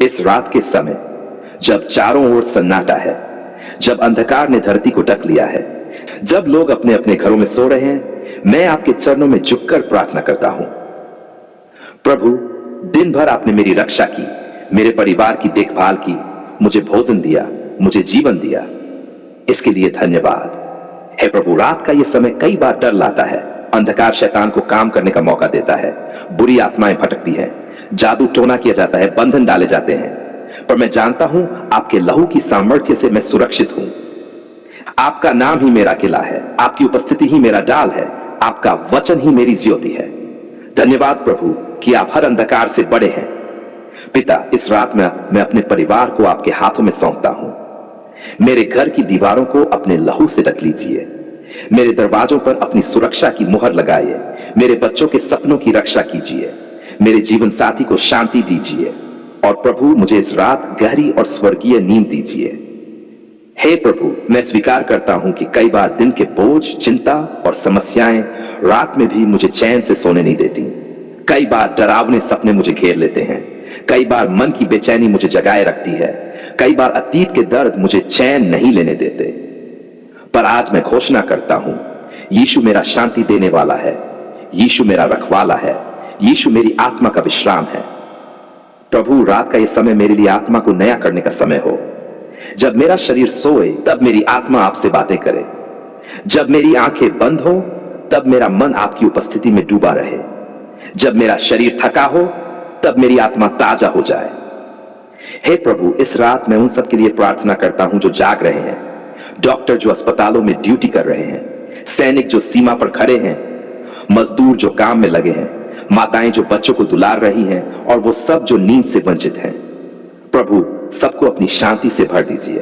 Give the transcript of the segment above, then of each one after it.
इस रात के समय जब चारों ओर सन्नाटा है, जब अंधकार ने धरती को ढक लिया है, जब लोग अपने अपने घरों में सो रहे हैं, मैं आपके चरणों में झुककर प्रार्थना करता हूं। प्रभु, दिन भर आपने मेरी रक्षा की, मेरे परिवार की देखभाल की, मुझे भोजन दिया, मुझे जीवन दिया। इसके लिए धन्यवाद। हे प्रभु, रात का यह समय कई बार डर लाता है। अंधकार शैतान को काम करने का मौका देता है, बुरी आत्माएं भटकती हैं, जादू टोना किया जाता है, बंधन डाले जाते हैं। पर मैं जानता हूं आपके लहू की सामर्थ्य से मैं सुरक्षित हूं। आपका नाम ही मेरा किला है, आपकी उपस्थिति ही मेरा डाल है, आपका वचन ही मेरी ज्योति है। धन्यवाद प्रभु कि आप हर अंधकार से बड़े हैं। पिता, इस रात में मैं अपने परिवार को आपके हाथों में सौंपता हूं। मेरे घर की दीवारों को अपने लहू से ढक लीजिए, मेरे दरवाजों पर अपनी सुरक्षा की मुहर लगाइए, मेरे बच्चों के सपनों की रक्षा कीजिए, मेरे जीवन साथी को शांति दीजिए, और प्रभु मुझे इस रात गहरी और स्वर्गीय नींद दीजिए। हे प्रभु, मैं स्वीकार करता हूं कि कई बार दिन के बोझ, चिंता और समस्याएं रात में भी मुझे चैन से सोने नहीं देती। कई बार डरावने सपने मुझे घेर लेते हैं, कई बार मन की बेचैनी मुझे जगाए रखती है, कई बार अतीत के दर्द मुझे चैन नहीं लेने देते। पर आज मैं घोषणा करता हूं, यीशु मेरा शांति देने वाला है, यीशु मेरा रखवाला है, यीशु मेरी आत्मा का विश्राम है। प्रभु, रात का यह समय मेरे लिए आत्मा को नया करने का समय हो। जब मेरा शरीर सोए तब मेरी आत्मा आपसे बातें करे, जब मेरी आंखें बंद हो तब मेरा मन आपकी उपस्थिति में डूबा रहे, जब मेरा शरीर थका हो तब मेरी आत्मा ताजा हो जाए। हे प्रभु, इस रात मैं उन सब के लिए प्रार्थना करता हूं जो जाग रहे हैं, डॉक्टर जो अस्पतालों में ड्यूटी कर रहे हैं, सैनिक जो सीमा पर खड़े हैं, मजदूर जो काम में लगे हैं, माताएं जो बच्चों को दुलार रही हैं, और वो सब जो नींद से वंचित हैं। प्रभु, सबको अपनी शांति से भर दीजिए।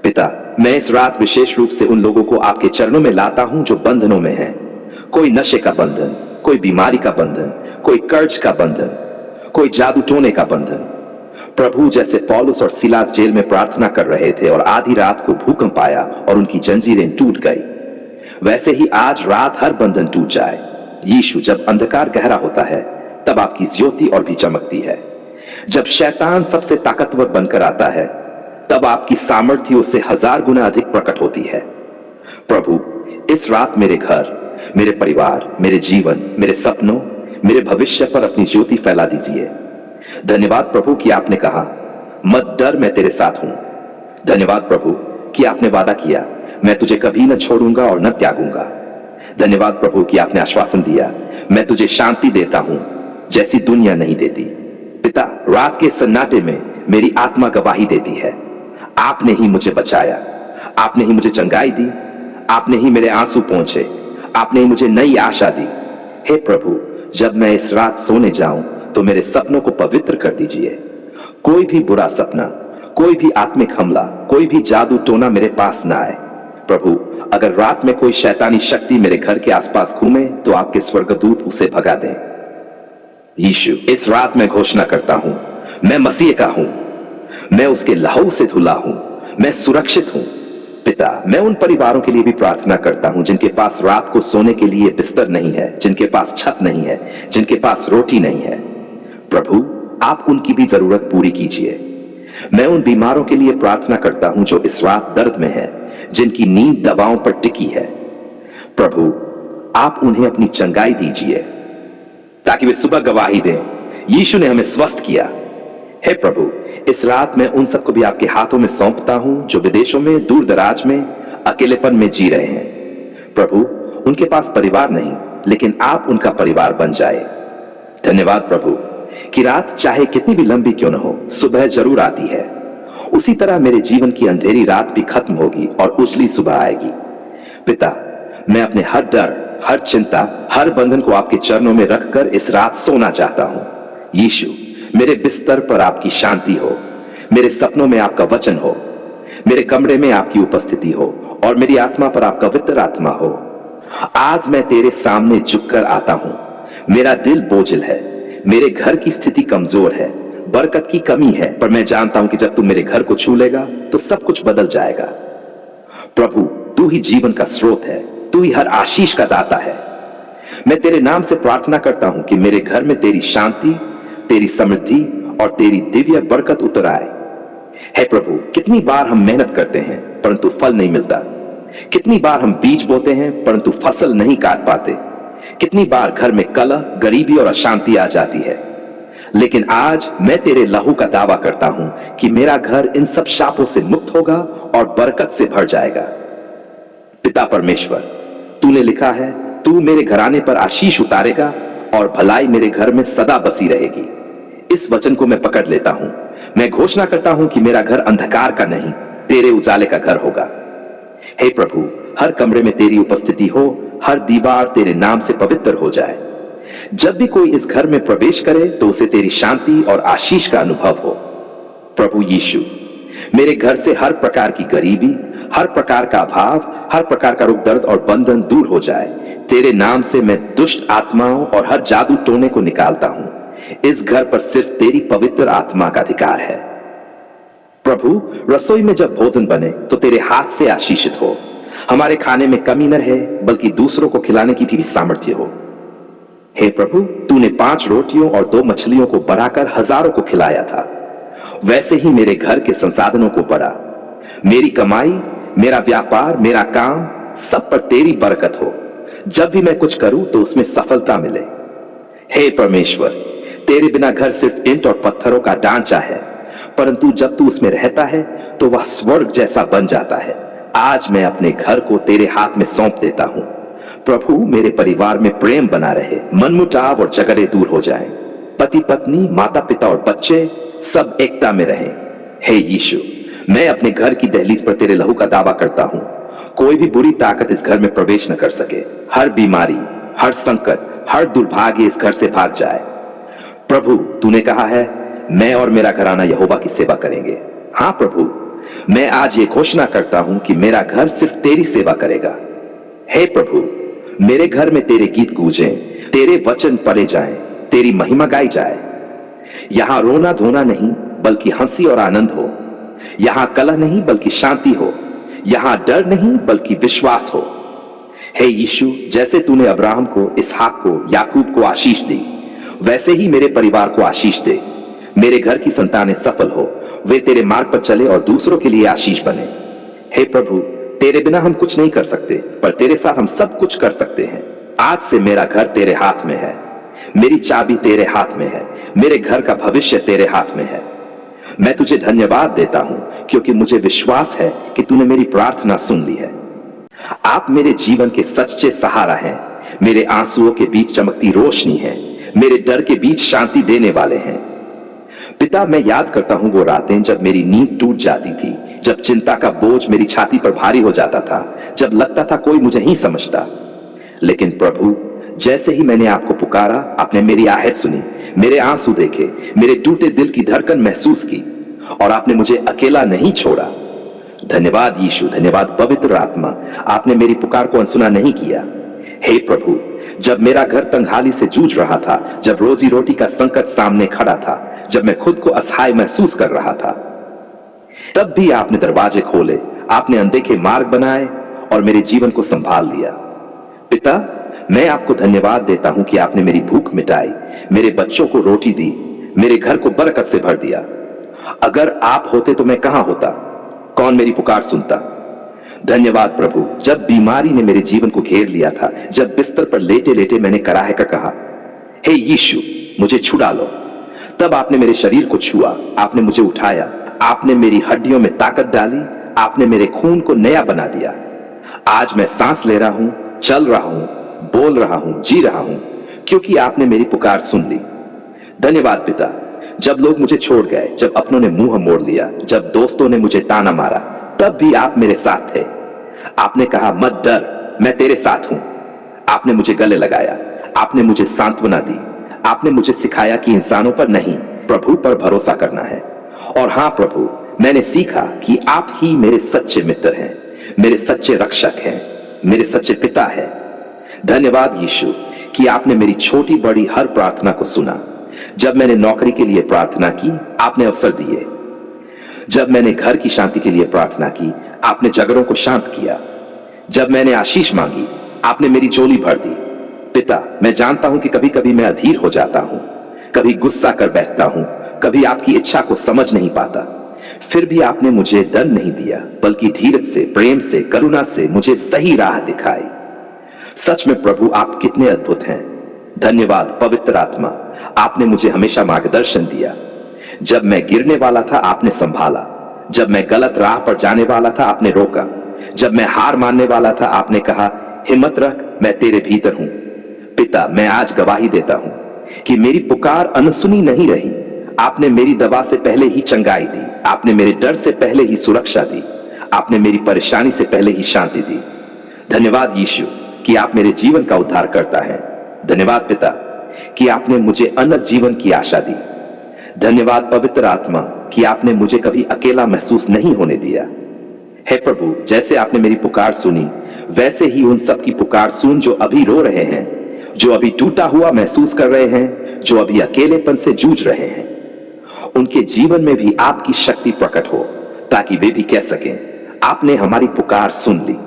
पिता, मैं इस रात विशेष रूप से उन लोगों को आपके चरणों में लाता हूं जो बंधनों में हैं। कोई नशे का बंधन, कोई बीमारी का बंधन, कोई कर्ज का बंधन, कोई जादू टोने का बंधन। प्रभु, जैसे पौलुस और सिलास जेल में प्रार्थना कर रहे थे और आधी रात को भूकंप आया और उनकी जंजीरें टूट गई, वैसे ही आज रात हर बंधन टूट जाए। यीशु, जब अंधकार गहरा होता है तब आपकी ज्योति और भी चमकती है। जब शैतान सबसे ताकतवर बनकर आता है तब आपकी सामर्थ्य उससे 1000 गुना अधिक प्रकट होती है। प्रभु, इस रात मेरे घर, मेरे परिवार, मेरे जीवन, मेरे सपनों, मेरे भविष्य पर अपनी ज्योति फैला दीजिए। धन्यवाद प्रभु कि आपने कहा, मत डर, मैं तेरे साथ हूं। धन्यवाद प्रभु कि आपने वादा किया, मैं तुझे कभी न छोड़ूंगा और न त्यागूंगा। धन्यवाद प्रभु कि आपने आश्वासन दिया, मैं तुझे शांति देता हूं जैसी दुनिया नहीं देती। पिता, रात के सन्नाटे में मेरी आत्मा गवाही देती है, आपने ही मुझे बचाया, आपने ही मुझे चंगाई दी, आपने ही मेरे आंसू पोंछे, आपने ही मुझे नई आशा दी। हे प्रभु, जब मैं इस रात सोने जाऊं तो मेरे सपनों को पवित्र कर दीजिए। कोई भी बुरा सपना, कोई भी आत्मिक हमला, कोई भी जादू टोना मेरे पास ना आए। प्रभु, अगर रात में कोई शैतानी शक्ति मेरे घर के आसपास घूमे तो आपके स्वर्गदूत उसे भगा दें। यीशु, इस रात मैं घोषणा करता हूं, मैं मसीह का हूं, मैं उसके लहू से धुला हूं, मैं सुरक्षित हूं। पिता, मैं उन परिवारों के लिए भी प्रार्थना करता हूं जिनके पास रात को सोने के लिए बिस्तर नहीं है, जिनके पास छत नहीं है, जिनके पास रोटी नहीं है। प्रभु, आप उनकी भी जरूरत पूरी कीजिए। मैं उन बीमारों के लिए प्रार्थना करता हूं जो इस रात दर्द में है, जिनकी नींद दवाओं पर टिकी है। प्रभु, आप उन्हें अपनी चंगाई दीजिए ताकि वे सुबह गवाही दें, यीशु ने हमें स्वस्थ किया। हे प्रभु, इस रात मैं उन सबको भी आपके हाथों में सौंपता हूं जो विदेशों में, दूर दराज में, अकेलेपन में जी रहे हैं। प्रभु, उनके पास परिवार नहीं, लेकिन आप उनका परिवार बन जाए। धन्यवाद प्रभु कि रात चाहे कितनी भी लंबी क्यों न हो, सुबह जरूर आती है। उसी तरह मेरे जीवन की अंधेरी रात भी खत्म होगी और उजली सुबह आएगी। पिता, मैं अपने हर डर, हर चिंता, हर बंधन को आपके चरणों में रखकर इस रात सोना चाहता हूं। यीशु, मेरे बिस्तर पर आपकी शांति हो, मेरे सपनों में आपका वचन हो, मेरे कमरे में आपकी उपस्थिति हो, और मेरी आत्मा पर आपका पवित्र आत्मा हो। आज मैं तेरे सामने झुककर आता हूं। मेरा दिल बोझिल है, मेरे घर की स्थिति कमजोर है, बरकत की कमी है, पर मैं जानता हूं कि जब तू मेरे घर को छू लेगा तो सब कुछ बदल जाएगा। प्रभु, तू ही जीवन का स्रोत है, तू ही हर आशीष का दाता है। मैं तेरे नाम से प्रार्थना करता हूं कि मेरे घर में तेरी शांति, तेरी समृद्धि और तेरी दिव्य बरकत उतर आए। हे प्रभु, कितनी बार हम मेहनत करते हैं परंतु फल नहीं मिलता, कितनी बार हम बीज बोते हैं परंतु फसल नहीं काट पाते, कितनी बार घर में कलह, गरीबी और अशांति आ जाती है। लेकिन आज मैं तेरे लहू का दावा करता हूं कि मेरा घर इन सब शापों से मुक्त होगा और बरकत से भर जाएगा। पिता परमेश्वर, तूने लिखा है, तू मेरे घराने पर आशीष उतारेगा और भलाई मेरे घर में सदा बसी रहेगी। इस वचन को मैं पकड़ लेता हूं। मैं घोषणा करता हूं कि मेरा घर अंधकार का नहीं, तेरे उजाले का घर होगा। हे प्रभु, हर कमरे में तेरी उपस्थिति हो, हर दीवार तेरे नाम से पवित्र हो जाए। जब भी कोई इस घर में प्रवेश करे तो उसे तेरी शांति और आशीष का अनुभव हो। प्रभु यीशु, मेरे घर से हर प्रकार की गरीबी, हर प्रकार का अभाव, हर प्रकार का रोग, दर्द और बंधन दूर हो जाए। तेरे नाम से मैं दुष्ट आत्माओं और हर जादू टोने को निकालता हूं। इस घर पर सिर्फ तेरी पवित्र आत्मा का अधिकार है। प्रभु, रसोई में जब भोजन बने तो तेरे हाथ से आशीषित हो। हमारे खाने में कमी न रहे, बल्कि दूसरों को खिलाने की भी सामर्थ्य हो। हे प्रभु, तूने 5 रोटियों और 2 मछलियों को बढ़ाकर हजारों को खिलाया था, वैसे ही मेरे घर के संसाधनों को बढ़ा। मेरी कमाई, मेरा व्यापार, मेरा काम, सब पर तेरी बरकत हो। जब भी मैं कुछ करूं तो उसमें सफलता मिले। हे परमेश्वर, तेरे बिना घर सिर्फ ईंट और पत्थरों का ढांचा है, परंतु जब तू उसमें रहता है तो वह स्वर्ग जैसा बन जाता है। आज मैं अपने घर को तेरे हाथ में सौंप देता हूं। प्रभु, मेरे परिवार में प्रेम बना रहे, मनमुटाव और झगड़े दूर हो जाएं। पति पत्नी, माता पिता और बच्चे सब एकता में रहें। हे यीशु, मैं अपने घर की दहलीज पर तेरे लहू का दावा करता हूं। कोई भी बुरी ताकत इस घर में प्रवेश न कर सके। हर बीमारी, हर संकट, हर दुर्भाग्य इस घर से भाग जाए। प्रभु, तूने कहा है, मैं और मेरा घराना यहोवा की सेवा करेंगे। हां प्रभु, मैं आज ये घोषणा करता हूं कि मेरा घर सिर्फ तेरी सेवा करेगा। हे प्रभु, मेरे घर में तेरे गीत गूंजें, तेरे वचन पढ़े जाएं, तेरी महिमा गाई जाए। यहां रोना धोना नहीं, बल्कि हंसी और आनंद हो। यहां कलह नहीं, बल्कि शांति हो। यहां डर नहीं, बल्कि विश्वास हो। हे यीशु, जैसे तूने अब्राहम को, इसहाक को, याकूब को आशीष दी, वैसे ही मेरे परिवार को आशीष दे। मेरे घर की संतानें सफल हो, वे तेरे मार्ग पर चले और दूसरों के लिए आशीष बने। हे प्रभु, तेरे बिना हम कुछ नहीं कर सकते, पर तेरे साथ हम सब कुछ कर सकते हैं। आज से मेरा घर तेरे हाथ में है, मेरी चाबी तेरे हाथ में है, मेरे घर का भविष्य तेरे हाथ में है। मैं तुझे धन्यवाद देता हूं, क्योंकि मुझे विश्वास है कि तूने मेरी प्रार्थना सुन ली है। आप मेरे जीवन के सच्चे सहारा हैं, मेरे आंसुओं के बीच चमकती रोशनी है, मेरे डर के बीच शांति देने वाले हैं। पिता, मैं याद करता हूं वो रातें जब मेरी नींद टूट जाती थी, जब चिंता का बोझ मेरी छाती पर भारी हो जाता था, जब लगता था कोई मुझे नहीं समझता। लेकिन प्रभु, जैसे ही मैंने आपको पुकारा, आपने मेरी आहट सुनी, मेरे आंसू देखे, मेरे टूटे दिल की धड़कन महसूस की, और आपने मुझे अकेला नहीं छोड़ा। धन्यवाद यीशु, धन्यवाद पवित्र आत्मा, आपने मेरी पुकार को अनसुना नहीं किया। हे प्रभु, जब मेरा घर तंगहाली से जूझ रहा था, जब रोजी रोटी का संकट सामने खड़ा था, जब मैं खुद को असहाय महसूस कर रहा था, तब भी आपने दरवाजे खोले, आपने अनदेखे मार्ग बनाए और मेरे जीवन को संभाल लिया। पिता, मैं आपको धन्यवाद देता हूं कि आपने मेरी भूख मिटाई, मेरे बच्चों को रोटी दी, मेरे घर को बरकत से भर दिया। अगर आप होते तो मैं कहां होता? कौन मेरी पुकार सुनता? धन्यवाद प्रभु, जब बीमारी ने मेरे जीवन को घेर लिया था, जब बिस्तर पर लेटे लेटे मैंने कराहे का कहा, हे यीशु, मुझे छुड़ा लो, तब आपने मेरे शरीर को छुआ, आपने मुझे उठाया, आपने मेरी हड्डियों में ताकत डाली, आपने मेरे खून को नया बना दिया। आज मैं सांस ले रहा हूं, चल रहा हूं, बोल रहा हूं, जी रहा हूं, क्योंकि आपने मेरी पुकार सुन ली। धन्यवाद पिता, जब लोग मुझे छोड़ गए, जब अपनों ने मुंह मोड़ लिया, जब दोस्तों ने मुझे ताना मारा, तब भी आप मेरे साथ थे। आपने कहा, मत डर, मैं तेरे साथ हूं। आपने मुझे गले लगाया, आपने मुझे सांत्वना दी, आपने मुझे सिखाया कि इंसानों पर नहीं, प्रभु पर भरोसा करना है। और हां प्रभु, मैंने सीखा कि आप ही मेरे सच्चे मित्र हैं, मेरे सच्चे रक्षक हैं, मेरे सच्चे पिता हैं। धन्यवाद यीशु कि आपने मेरी छोटी बड़ी हर प्रार्थना को सुना। जब मैंने नौकरी के लिए प्रार्थना की, आपने अवसर दिए। जब मैंने घर की शांति के लिए प्रार्थना की, आपने झगड़ों को शांत किया। जब मैंने आशीष मांगी, आपने मेरी झोली भर दी। पिता, मैं जानता हूं कि कभी कभी मैं अधीर हो जाता हूं, कभी गुस्सा कर बैठता हूं, कभी आपकी इच्छा को समझ नहीं पाता। फिर भी आपने मुझे दंड नहीं दिया, बल्कि धीरज से, प्रेम से, करुणा से मुझे सही राह दिखाई। सच में प्रभु आप कितने अद्भुत हैं। धन्यवाद पवित्र आत्मा, आपने मुझे हमेशा मार्गदर्शन दिया। जब मैं गिरने वाला था आपने संभाला, जब मैं गलत राह पर जाने वाला था आपने रोका, जब मैं हार मानने वाला था आपने कहा हिम्मत रख, मैं तेरे भीतर हूं। पिता, मैं आज गवाही देता हूं कि मेरी पुकार अनसुनी नहीं रही। आपने मेरी दवा से पहले ही चंगाई दी, आपने मेरे डर से पहले ही सुरक्षा दी, आपने मेरी परेशानी से पहले ही शांति दी। धन्यवाद यीशु कि आप मेरे जीवन का उद्धार करता है। धन्यवाद पिता कि आपने मुझे अनंत जीवन की आशा दी। धन्यवाद पवित्र आत्मा कि आपने मुझे कभी अकेला महसूस नहीं होने दिया। हे प्रभु, जैसे आपने मेरी पुकार सुनी, वैसे ही उन सब की पुकार सुन जो अभी रो रहे हैं, जो अभी टूटा हुआ महसूस कर रहे हैं, जो अभी अकेलेपन से जूझ रहे हैं। उनके जीवन में भी आपकी शक्ति प्रकट हो, ताकि वे भी कह सकें आपने हमारी पुकार सुन ली।